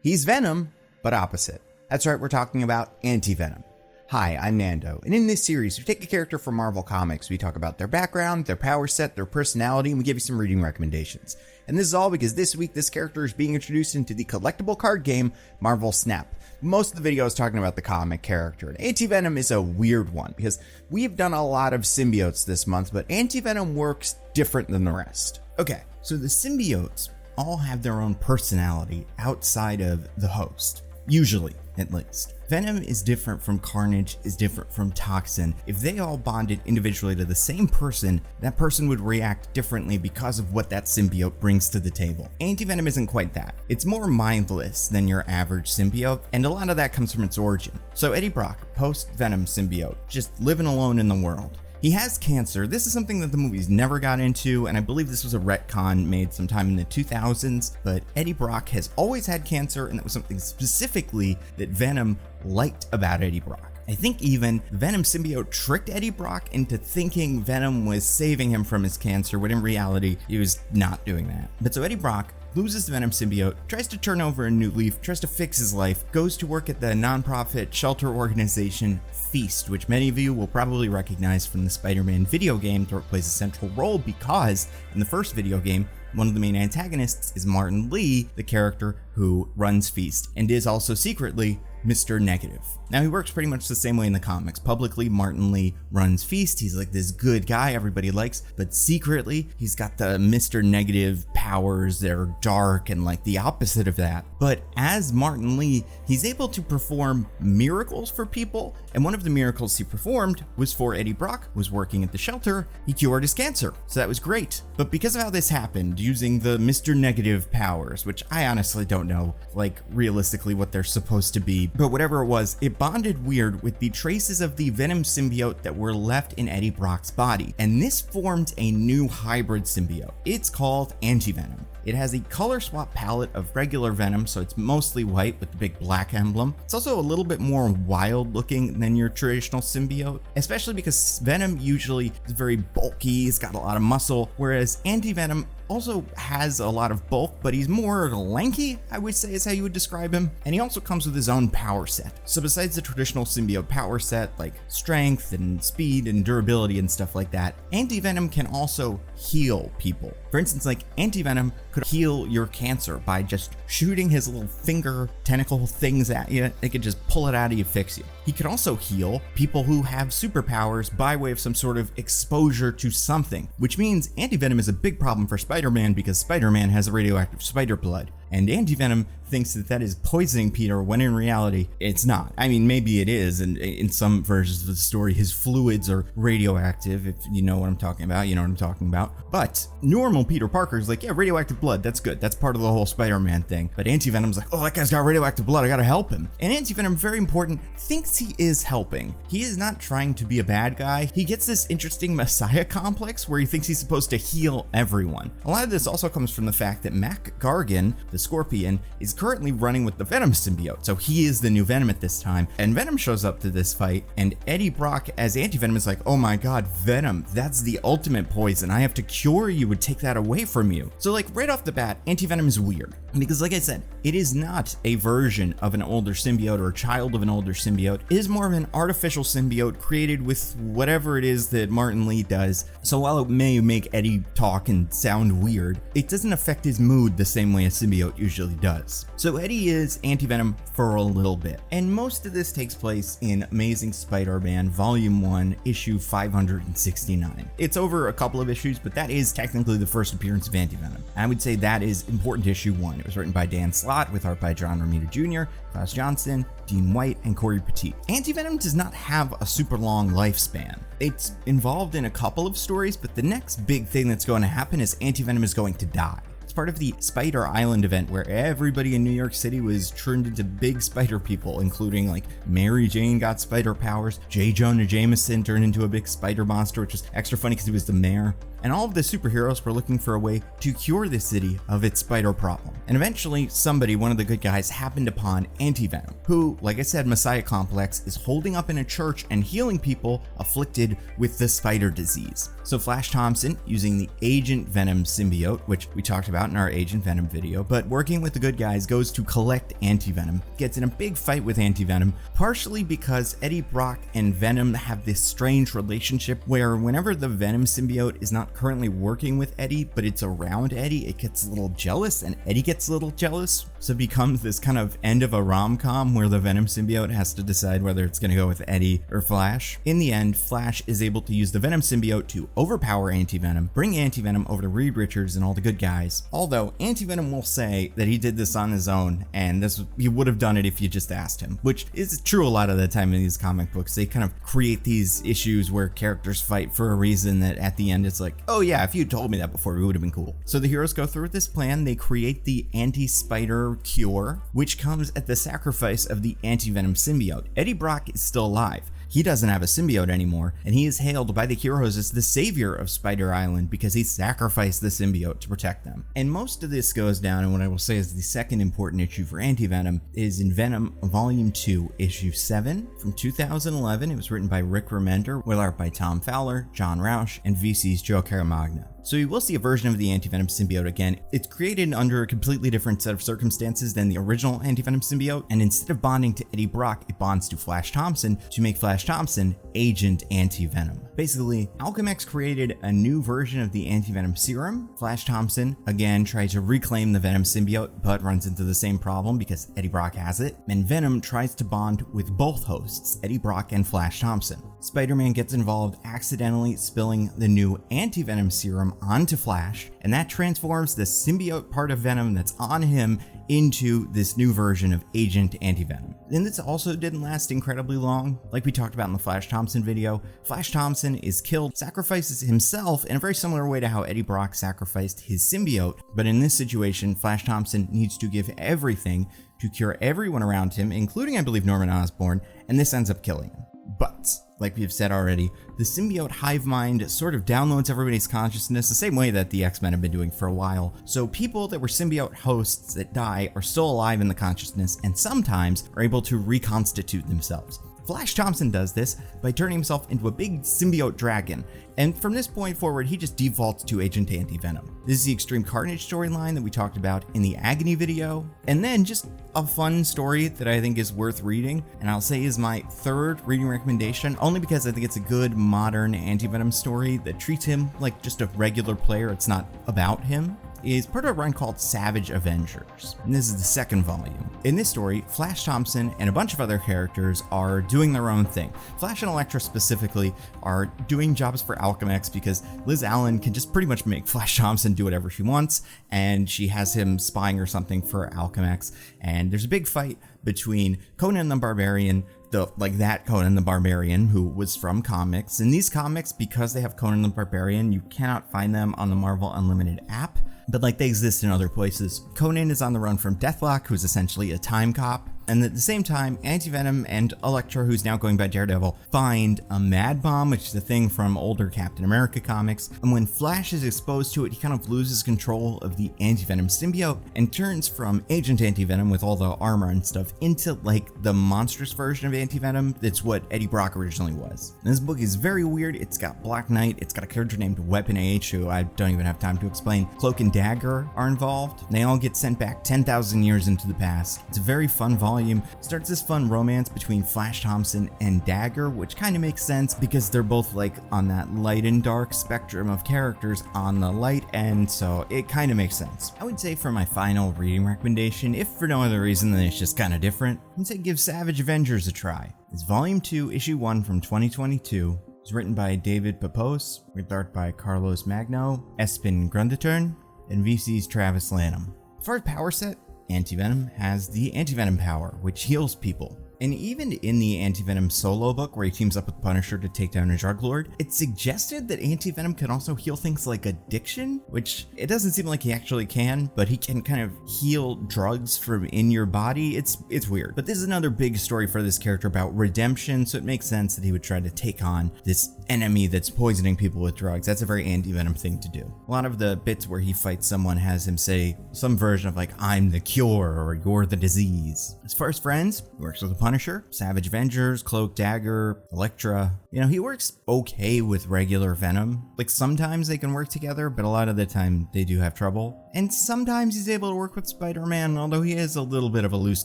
He's Venom, but opposite. That's right, we're talking about Anti Venom. Hi, I'm Nando, and in this series, we take a character from Marvel Comics, we talk about their background, their power set, their personality, and we give you some reading recommendations. And this is all because this week, this character is being introduced into the collectible card game, Marvel Snap. Most of the video is talking about the comic character, and Anti Venom is a weird one, because we've done a lot of symbiotes this month, but Anti Venom works different than the rest. Okay, so the symbiotes all have their own personality outside of the host. Usually, at least. Venom is different from Carnage, is different from Toxin. If they all bonded individually to the same person, that person would react differently because of what that symbiote brings to the table. Anti Venom isn't quite that. It's more mindless than your average symbiote, and a lot of that comes from its origin. So Eddie Brock, post-Venom symbiote, just living alone in the world. He has cancer. This is something that the movies never got into, and I believe this was a retcon made sometime in the 2000s, but Eddie Brock has always had cancer, and that was something specifically that Venom liked about Eddie Brock. I think even the Venom symbiote tricked Eddie Brock into thinking Venom was saving him from his cancer, when in reality, he was not doing that. But so Eddie Brock loses the Venom symbiote, tries to turn over a new leaf, tries to fix his life, goes to work at the non-profit shelter organization Feast, which many of you will probably recognize from the Spider-Man video game, where it plays a central role because in the first video game, one of the main antagonists is Martin Lee, the character who runs Feast, and is also secretly Mr. Negative. Now, he works pretty much the same way in the comics. Publicly, Martin Lee runs Feast. He's like this good guy everybody likes, but secretly, he's got the Mr. Negative powers that are dark and like the opposite of that. But as Martin Lee, he's able to perform miracles for people, and one of the miracles he performed was for Eddie Brock, who was working at the shelter. He cured his cancer, so that was great. But because of how this happened, using the Mr. Negative powers, which I honestly don't know, like realistically what they're supposed to be, but whatever it was, it bonded weird with the traces of the Venom symbiote that were left in Eddie Brock's body, and this formed a new hybrid symbiote. It's called Anti Venom. It has a color swap palette of regular Venom, so it's mostly white with the big black emblem. It's also a little bit more wild looking than your traditional symbiote, especially because Venom usually is very bulky, he's got a lot of muscle, whereas Anti Venom also has a lot of bulk, but he's more lanky, I would say is how you would describe him. And he also comes with his own power set. So besides the traditional symbiote power set, like strength and speed and durability and stuff like that, Anti Venom can also heal people. For instance, like Anti Venom could heal your cancer by just shooting his little finger tentacle things at you. They could just pull it out of you, fix you. He could also heal people who have superpowers by way of some sort of exposure to something, which means Anti Venom is a big problem for Spider-Man because Spider-Man has radioactive spider blood. And Anti Venom thinks that that is poisoning Peter when in reality it's not. I mean, maybe it is, and in some versions of the story his fluids are radioactive. If you know what I'm talking about, you know what I'm talking about. But normal Peter Parker is like, yeah, radioactive blood, that's good, that's part of the whole Spider-Man thing. But Anti Venom's like, oh, that guy's got radioactive blood, I gotta help him. And Anti Venom, very important, thinks he is helping. He is not trying to be a bad guy. He gets this interesting messiah complex where he thinks he's supposed to heal everyone. A lot of this also comes from the fact that Mac Gargan, the Scorpion, is currently running with the Venom symbiote, so he is the new Venom at this time, and Venom shows up to this fight, and Eddie Brock as Anti Venom is like, oh my god, Venom, that's the ultimate poison, I have to cure you and take that away from you. So like right off the bat, Anti Venom is weird, because like I said, it is not a version of an older symbiote or a child of an older symbiote. It is more of an artificial symbiote created with whatever it is that Martin Lee does. So while it may make Eddie talk and sound weird, it doesn't affect his mood the same way a symbiote usually does. So Eddie is Anti Venom for a little bit, and most of this takes place in Amazing Spider-Man Volume 1, issue 569. It's over a couple of issues, but that is technically the first appearance of Anti Venom. I would say that is important to issue 1. It was written by Dan Slott with art by John Romita Jr., Klaus Johnson, Dean White, and Corey Petit. Anti Venom does not have a super long lifespan. It's involved in a couple of stories, but the next big thing that's going to happen is Anti Venom is going to die. It's part of the Spider Island event where everybody in New York City was turned into big spider people, including like Mary Jane got spider powers, J. Jonah Jameson turned into a big spider monster, which is extra funny because he was the mayor. and all of the superheroes were looking for a way to cure the city of its spider problem. And eventually, somebody, one of the good guys, happened upon Anti Venom, who, like I said, Messiah Complex, is holding up in a church and healing people afflicted with the spider disease. So Flash Thompson, using the Agent Venom symbiote, which we talked about in our Agent Venom video, but working with the good guys, goes to collect Anti Venom, gets in a big fight with Anti Venom, partially because Eddie Brock and Venom have this strange relationship where whenever the Venom symbiote is not currently working with Eddie, but it's around Eddie, it gets a little jealous, and Eddie gets a little jealous. So it becomes this kind of end of a rom-com where the Venom symbiote has to decide whether it's going to go with Eddie or Flash. In the end, Flash is able to use the Venom symbiote to overpower Anti Venom, bring Anti Venom over to Reed Richards and all the good guys. Although Anti Venom will say that he did this on his own, and he would have done it if you just asked him, which is true a lot of the time in these comic books. They kind of create these issues where characters fight for a reason that at the end it's like, oh yeah, if you told me that before, it would have been cool. So the heroes go through with this plan. They create the anti-spider cure, which comes at the sacrifice of the anti-venom symbiote. Eddie Brock is still alive. He doesn't have a symbiote anymore, and he is hailed by the heroes as the savior of Spider Island because he sacrificed the symbiote to protect them. And most of this goes down, and what I will say is the second important issue for Anti Venom is in Venom Volume 2, Issue 7 from 2011. It was written by Rick Remender, with art by Tom Fowler, John Rauch, and VC's Joe Caramagna. So you will see a version of the Anti Venom symbiote again. It's created under a completely different set of circumstances than the original Anti Venom symbiote, and instead of bonding to Eddie Brock, it bonds to Flash Thompson to make Flash Thompson Agent Anti Venom. Basically, Alchemax created a new version of the Anti Venom serum. Flash Thompson again tries to reclaim the Venom symbiote, but runs into the same problem because Eddie Brock has it. And Venom tries to bond with both hosts, Eddie Brock and Flash Thompson. Spider-Man gets involved, accidentally spilling the new Anti Venom serum onto Flash, and that transforms the symbiote part of Venom that's on him into this new version of Agent Anti Venom. And this also didn't last incredibly long. Like we talked about in the Flash Thompson video, Flash Thompson is killed, sacrifices himself in a very similar way to how Eddie Brock sacrificed his symbiote, but in this situation, Flash Thompson needs to give everything to cure everyone around him, including, I believe, Norman Osborn, and this ends up killing him. But, like we've said already, the symbiote hive mind sort of downloads everybody's consciousness the same way that the X-Men have been doing for a while. So people that were symbiote hosts that die are still alive in the consciousness and sometimes are able to reconstitute themselves. Flash Thompson does this by turning himself into a big symbiote dragon, and from this point forward, he just defaults to Agent Anti Venom. This is the Extreme Carnage storyline that we talked about in the Agony video, and then just a fun story that I think is worth reading, and I'll say is my third reading recommendation, only because I think it's a good modern Anti Venom story that treats him like just a regular player. It's not about him. Is part of a run called Savage Avengers, and this is the second volume. In this story, Flash Thompson and a bunch of other characters are doing their own thing. Flash and Elektra specifically are doing jobs for Alchemax because Liz Allen can just pretty much make Flash Thompson do whatever she wants, and she has him spying or something for Alchemax, and there's a big fight between Conan the Barbarian, that Conan the Barbarian who was from comics. And these comics, because they have Conan the Barbarian, you cannot find them on the Marvel Unlimited app, but they exist in other places. Conan is on the run from Deathlock, who's essentially a time cop, and at the same time, Anti Venom and Elektra, who's now going by Daredevil, find a mad bomb, which is a thing from older Captain America comics, and when Flash is exposed to it, he kind of loses control of the Anti Venom symbiote and turns from Agent Anti Venom with all the armor and stuff into the monstrous version of Anti Venom. That's what Eddie Brock originally was. And this book is very weird. It's got Black Knight, it's got a character named Weapon H, who I don't even have time to explain. Cloak and Dagger are involved, and they all get sent back 10,000 years into the past. It's a very fun volume. Starts this fun romance between Flash Thompson and Dagger, which kind of makes sense because they're both on that light and dark spectrum of characters on the light end, so it kind of makes sense. I would say for my final reading recommendation, if for no other reason than it's just kind of different, I'd say give Savage Avengers a try. It's Volume 2, Issue 1 from 2022. It's written by David Papos, with art by Carlos Magno, Espen Grundetern, and VC's Travis Lanham. For its power set, Anti Venom has the Anti Venom power, which heals people. And even in the Anti Venom solo book, where he teams up with Punisher to take down a drug lord, it's suggested that Anti Venom can also heal things like addiction, which it doesn't seem like he actually can, but he can kind of heal drugs from in your body. It's weird. But this is another big story for this character about redemption, so it makes sense that he would try to take on this enemy that's poisoning people with drugs. That's a very Anti Venom thing to do. A lot of the bits where he fights someone has him say some version of like, I'm the cure or you're the disease. As far as friends, he works with the Punisher, Savage Avengers, Cloak, Dagger, Elektra. You know, he works okay with regular Venom. Like sometimes they can work together, but a lot of the time they do have trouble. And sometimes he's able to work with Spider-Man, although he is a little bit of a loose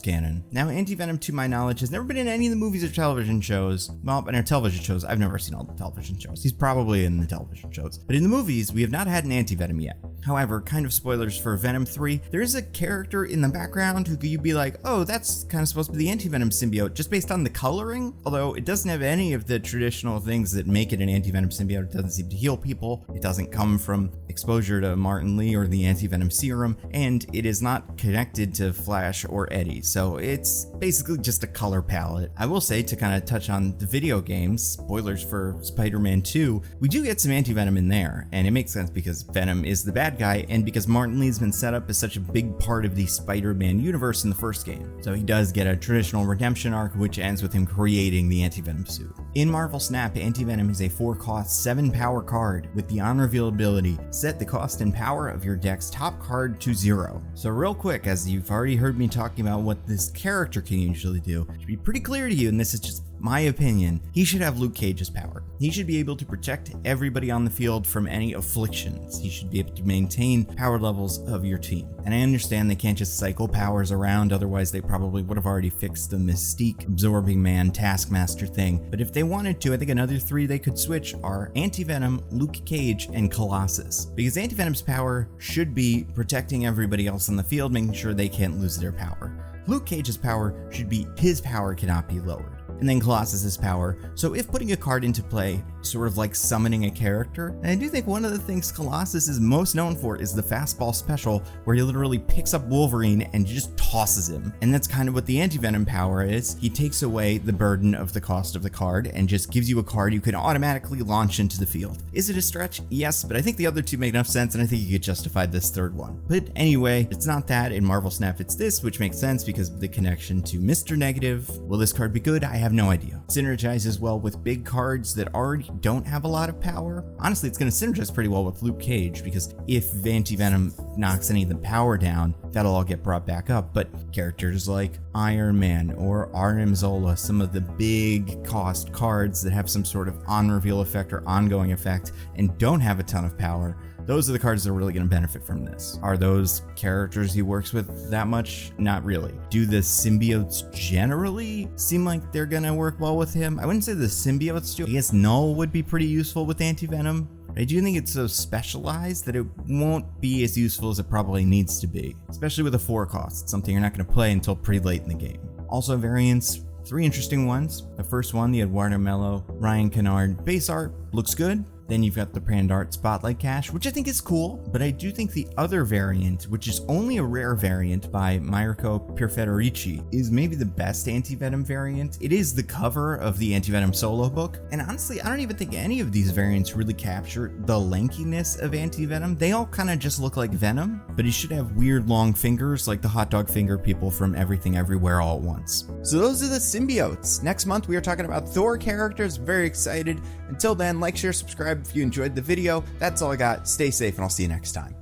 cannon. Now, Anti Venom, to my knowledge, has never been in any of the movies or television shows. Well, in our television shows, I've never seen all the television shows. He's probably in the television shows. But in the movies, we have not had an Anti Venom yet. However, kind of spoilers for Venom 3, there is a character in the background who you'd be like, oh, that's kind of supposed to be the Anti Venom symbiote, just based on the coloring. Although it doesn't have any of the traditional things that make it an Anti Venom symbiote. It doesn't seem to heal people. It doesn't come from exposure to Martin Lee or the Anti Venom serum, and it is not connected to Flash or Eddie. So it's basically just a color palette. I will say, to kind of touch on the video games, spoilers for Spider-Man 2, we do get some Anti Venom in there, and it makes sense because Venom is the bad guy, and because Martin Lee's been set up as such a big part of the Spider-Man universe in the first game. So he does get a traditional redemption arc, which ends with him creating the Anti Venom suit. In Marvel Snap, Anti Venom is a 4-cost, 7-power card with the on reveal ability, set the cost and power of your deck's top card to 0. So real quick, as you've already heard me talking about what this character can usually do, it should be pretty clear to you, and this is just my opinion, he should have Luke Cage's power. He should be able to protect everybody on the field from any afflictions. He should be able to maintain power levels of your team. And I understand they can't just cycle powers around, otherwise they probably would have already fixed the Mystique absorbing man Taskmaster thing. But if they wanted to, I think another 3 they could switch are Anti Venom, Luke Cage, and Colossus. Because Anti Venom's power should be protecting everybody else on the field, making sure they can't lose their power. Luke Cage's power should be his power cannot be lowered. And then Colossus's power. So if putting a card into play, sort of like summoning a character, and I do think one of the things Colossus is most known for is the fastball special, where he literally picks up Wolverine and just tosses him. And that's kind of what the Anti Venom power is. He takes away the burden of the cost of the card and just gives you a card you can automatically launch into the field. Is it a stretch? Yes, but I think the other 2 make enough sense, and I think you could justify this 3rd one. But anyway, it's not that. In Marvel Snap, it's this, which makes sense because of the connection to Mr. Negative. Will this card be good? I have no idea. Synergizes well with big cards that already don't have a lot of power. Honestly, it's going to synergize pretty well with Luke Cage, because if Anti Venom knocks any of the power down, that'll all get brought back up. But characters like Iron Man or Arnim Zola, some of the big cost cards that have some sort of on reveal effect or ongoing effect and don't have a ton of power, those are the cards that are really going to benefit from this. Are those characters he works with that much? Not really. Do the symbiotes generally seem like they're going to work well with him? I wouldn't say the symbiotes do. I guess Null would be pretty useful with Anti Venom. I do think it's so specialized that it won't be as useful as it probably needs to be, especially with a 4-cost, something you're not going to play until pretty late in the game. Also variants, 3 interesting ones. The first one, the Eduardo Mello, Ryan Kennard base art, looks good. Then you've got the Prandart Spotlight Cache, which I think is cool, but I do think the other variant, which is only a rare variant by Mirko Pierfederici, is maybe the best Anti Venom variant. It is the cover of the Anti Venom solo book, and honestly, I don't even think any of these variants really capture the lankiness of Anti Venom. They all kind of just look like Venom, but he should have weird long fingers like the hot dog finger people from Everything Everywhere All at Once. So those are the symbiotes. Next month, we are talking about Thor characters. Very excited. Until then, like, share, subscribe if you enjoyed the video. That's all I got. Stay safe, and I'll see you next time.